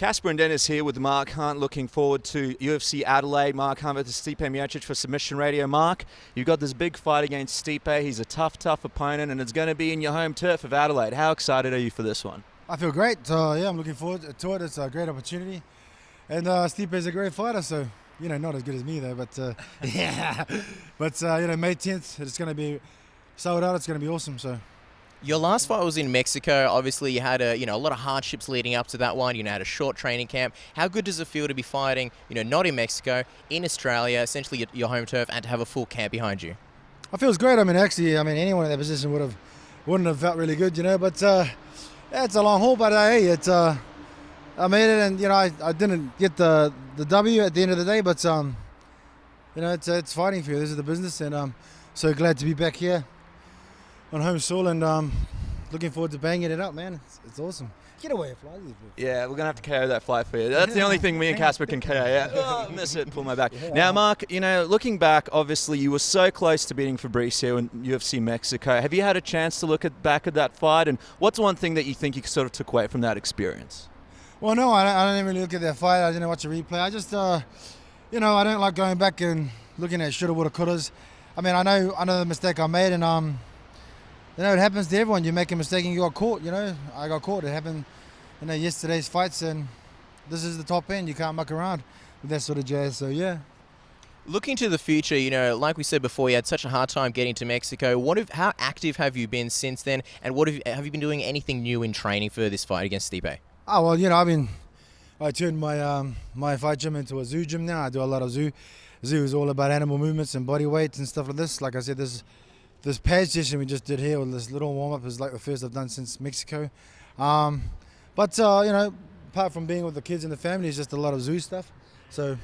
Casper and Dennis here with Mark Hunt, looking forward to UFC Adelaide. Mark Hunt versus Stipe Miocic for Submission Radio. Mark, you've got this big fight against Stipe. He's a tough opponent, and it's going to be in your home turf of Adelaide. How excited are you for this one? I feel great. Yeah, I'm looking forward to it. It's a great opportunity. And Stipe is a great fighter, so, not as good as me, though. But, yeah. But, May 10th, it's going to be sold out. It's going to be awesome, so. Your last fight was in Mexico. Obviously, you had a lot of hardships leading up to that one. You had a short training camp. How good does it feel to be fighting, not in Mexico, in Australia, essentially your home turf, and to have a full camp behind you? It feels great. Anyone in that position wouldn't have felt really good, But yeah, it's a long haul. But hey, I made it, and I didn't get the W at the end of the day. But it's fighting for you. This is the business, and I'm so glad to be back here on home soil, and looking forward to banging it up, man. It's awesome. Get away, fly. Yeah, we're going to have to KO that fly for you. That's the only thing me and Casper can KO. Yeah. Oh, miss it, pull my back. Yeah. Now, Mark, looking back, obviously you were so close to beating Fabricio in UFC Mexico. Have you had a chance to look back at that fight, and what's one thing that you think you sort of took away from that experience? Well, no, I didn't really look at that fight. I didn't watch a replay. I just, I don't like going back and looking at shoulda, woulda, couldas. I know the mistake I made, and it happens to everyone. You make a mistake and you got caught, I got caught. It happened, yesterday's fights, and this is the top end. You can't muck around with that sort of jazz, so yeah. Looking to the future, like we said before, you had such a hard time getting to Mexico. How active have you been since then, and have you been doing anything new in training for this fight against Stipe? Oh, well, I turned my fight gym into a zoo gym now. I do a lot of zoo. Zoo is all about animal movements and body weight and stuff like this. Like I said, this pad session we just did here with this little warm-up is like the first I've done since Mexico. But apart from being with the kids and the family, it's just a lot of zoo stuff. So,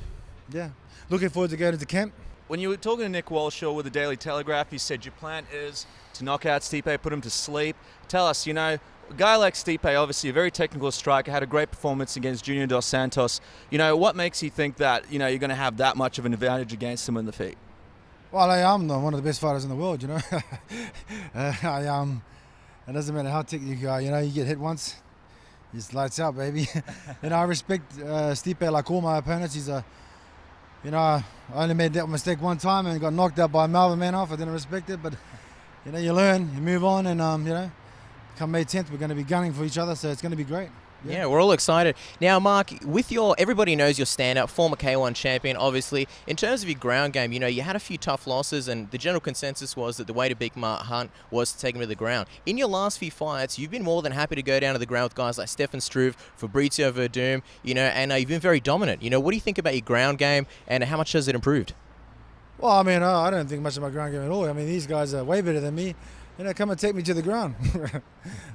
yeah, looking forward to going to camp. When you were talking to Nick Walshaw with the Daily Telegraph, he said your plan is to knock out Stipe, put him to sleep. Tell us, a guy like Stipe, obviously a very technical striker, had a great performance against Junior Dos Santos. What makes you think that, you're going to have that much of an advantage against him in the feet? Well, I am one of the best fighters in the world, It doesn't matter how technical you are, you get hit once, it's lights out, baby. I respect Stipe like all my opponents. He's I only made that mistake one time and got knocked out by Melvin Manoff. I didn't respect it, but, you learn, you move on, and, come May 10th, we're going to be gunning for each other, so it's going to be great. Yeah, we're all excited. Now, Mark, everybody knows your stand-up, former K1 champion, obviously. In terms of your ground game, you had a few tough losses, and the general consensus was that the way to beat Mark Hunt was to take him to the ground. In your last few fights, you've been more than happy to go down to the ground with guys like Stefan Struve, Fabricio Werdum, and you've been very dominant. What do you think about your ground game, and how much has it improved? Well, I don't think much of my ground game at all. These guys are way better than me. Come and take me to the ground.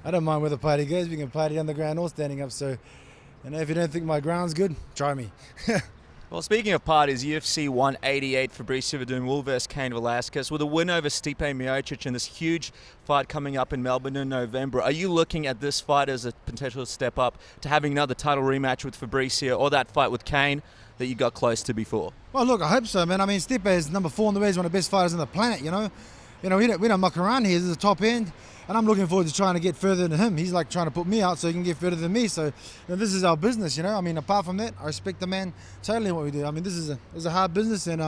I don't mind where the party goes. We can party on the ground or standing up. So, if you don't think my ground's good, try me. Well, speaking of parties, UFC 188, Fabricio Werdum will versus Cain Velasquez with a win over Stipe Miocic in this huge fight coming up in Melbourne in November. Are you looking at this fight as a potential step up to having another title rematch with Fabricio or that fight with Cain that you got close to before? Well, look, I hope so, man. Stipe is number 4 in the world. He's one of the best fighters on the planet, we don't muck around here. This is the top end, and I'm looking forward to trying to get further than him. He's like trying to put me out so he can get further than me. So this is our business, apart from that, I respect the man totally what we do. This is a hard business, and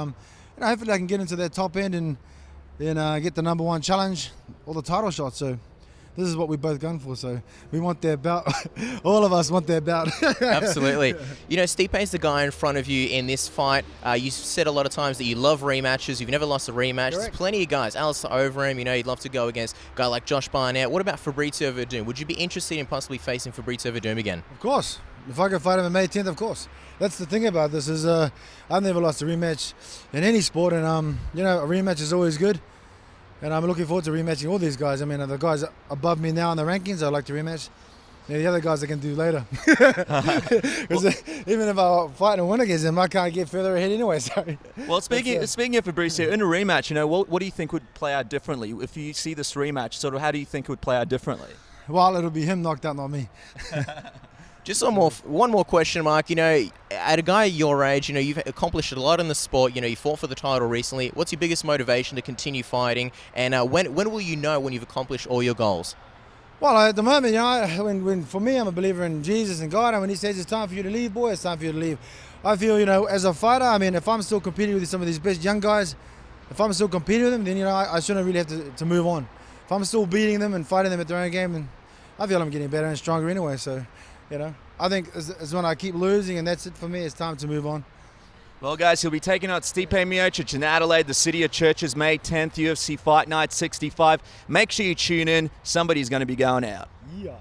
hopefully I can get into that top end and get the number 1 challenge or the title shot. So this is what we both gone for. So we want their bout. All of us want their bout. Absolutely. Stipe's the guy in front of you in this fight. You said a lot of times that you love rematches. You've never lost a rematch. Correct. There's plenty of guys. Alistair Overeem, you'd love to go against a guy like Josh Barnett. What about Fabricio Werdum? Would you be interested in possibly facing Fabricio Werdum again? Of course. If I can fight him on May 10th, of course. That's the thing about this is I've never lost a rematch in any sport, and a rematch is always good. And I'm looking forward to rematching all these guys. The guys above me now in the rankings, I'd like to rematch. The other guys I can do later. Because even if I fight and win against them, I can't get further ahead anyway. Sorry. Well, speaking of Fabricio, in a rematch, what do you think would play out differently? If you see this rematch, how do you think it would play out differently? Well, it'll be him knocked out, not me. Just one more question, Mark. At a guy your age, you've accomplished a lot in the sport. You fought for the title recently. What's your biggest motivation to continue fighting? And when will you know when you've accomplished all your goals? Well, at the moment, you know, when for me, I'm a believer in Jesus and God, and when He says it's time for you to leave, boy, it's time for you to leave. I feel, you know, as a fighter, I mean, if I'm still competing with some of these best young guys, if I'm still competing with them, then, you know, I shouldn't really have to move on. If I'm still beating them and fighting them at their own game, then I feel I'm getting better and stronger anyway. So, you know, I think it's when I keep losing, and that's it for me. It's time to move on. Well, guys, he'll be taking out Stipe Miocic in Adelaide, the city of churches, May 10th, UFC Fight Night 65. Make sure you tune in. Somebody's going to be going out. Yeah.